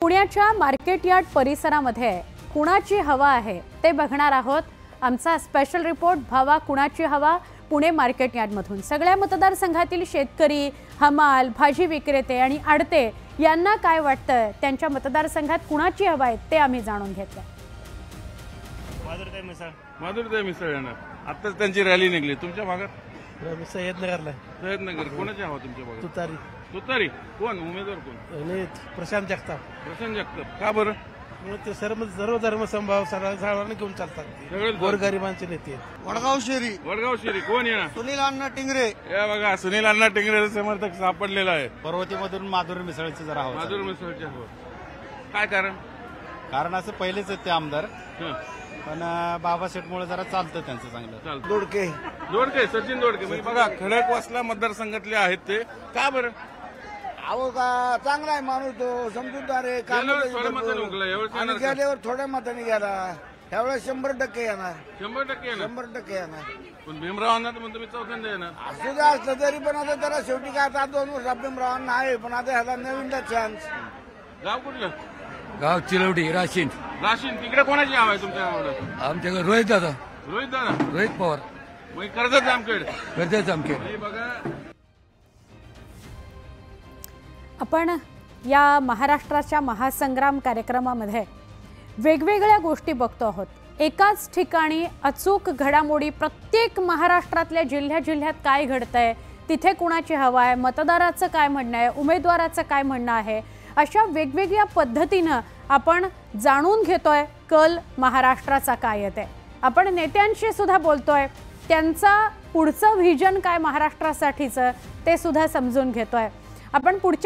पुण्याच्या market yard परिसरामध्ये कुणाची हवा आहे ते बघणार आहोत। आमचा स्पेशल रिपोर्ट भावा कुणाची हवा पुणे मार्केट यार्डमधून सगळ्या मतदारसंघातील शेतकरी, हमाल, भाजी विक्रेते आणि आडते यांना काय वाटतं, त्यांच्या मतदारसंघात कुणाची हवा आहे ते आम्ही जाणून घेतलं। माधुरीताई मिसळ येणार, आताच त्यांची रॅली निघली तुमच्या भागात। सय्यदनगरला सय्यदनगर कोणाची हवा तुमच्या भागात? तुतारी तुतारी कोण उमेदवार कोण? प्रशांत जगताप। प्रशांत जगताप का बरं? ते सर्व धर्म समभाव सर्वांना घेऊन चालतात, सगळे गोरगरिबांचे नेते आहेत। वडगाव शेरी कोण येणार? सुनील अण्णा टिंगरे। या बघा सुनील अण्णा टिंगरे समर्थक सापडलेला आहे। पर्वतीमधून माधुरी मिसळची जरा हवा। माधुरी मिसळची हवा काय कारण? कारण असं पहिलेच आहेत ते आमदार, हं. पण बाबासाहेबमुळे जरा चालतं त्यांचं चांगलं। चालतं। दोडके सचिन दोडके म्हणजे बघा खडकवासला मतदारसंघातले आहेत ते का बरं? अहो का चांगला आहे माणूस, तो समजूतदार आहे, गेल्यावर थोड्या मताने उकला, यावेळेस आणि येणार का? गेल्यावर थोड्या मताने गेला, त्यावेळेस 100% येणार, 100% येणार 100% येणार। पण भीमरावांना तर म्हणतो मी चौथ्यांदा येणार। असू द्या, असलं तरी पण आता त्याला शेवटी काय आता 2 वर्ष भीमरावांना आहे, पण आता ह्याला नवीनदा चान्स। गाव कुठलं? गाव चिलवडी राशीन। राशीन तिकडे कोणाची हवा आहे तुमच्या गावाला? आमच्याकडे रोहित दादा, रोहित दादा, रोहित पवार, मग कर्जत जामखेड गरजेचं चमके। बघा आपण या महाराष्ट्राच्या महासंग्राम कार्यक्रमामध्ये वेगवेगळ्या गोष्टी बघतो आहोत। एकाच ठिकाणी अचूक घडामोडी, प्रत्येक महाराष्ट्रातल्या जिल्ह्यात काय घडतंय, तिथे कुणाची हवा आहे, मतदाराचं काय म्हणणं आहे, उमेदवाराचं काय म्हणणं आहे, अशा वेगवेगळ्या पद्धतीनं आपण जाणून घेतोय कल महाराष्ट्राचा काय येते। आपण नेत्यांशी सुद्धा बोलतोय, त्यांचा पुढचं व्हिजन काय महाराष्ट्रासाठीचं ते सुद्धा समजून घेतोय। आपण पुढच्या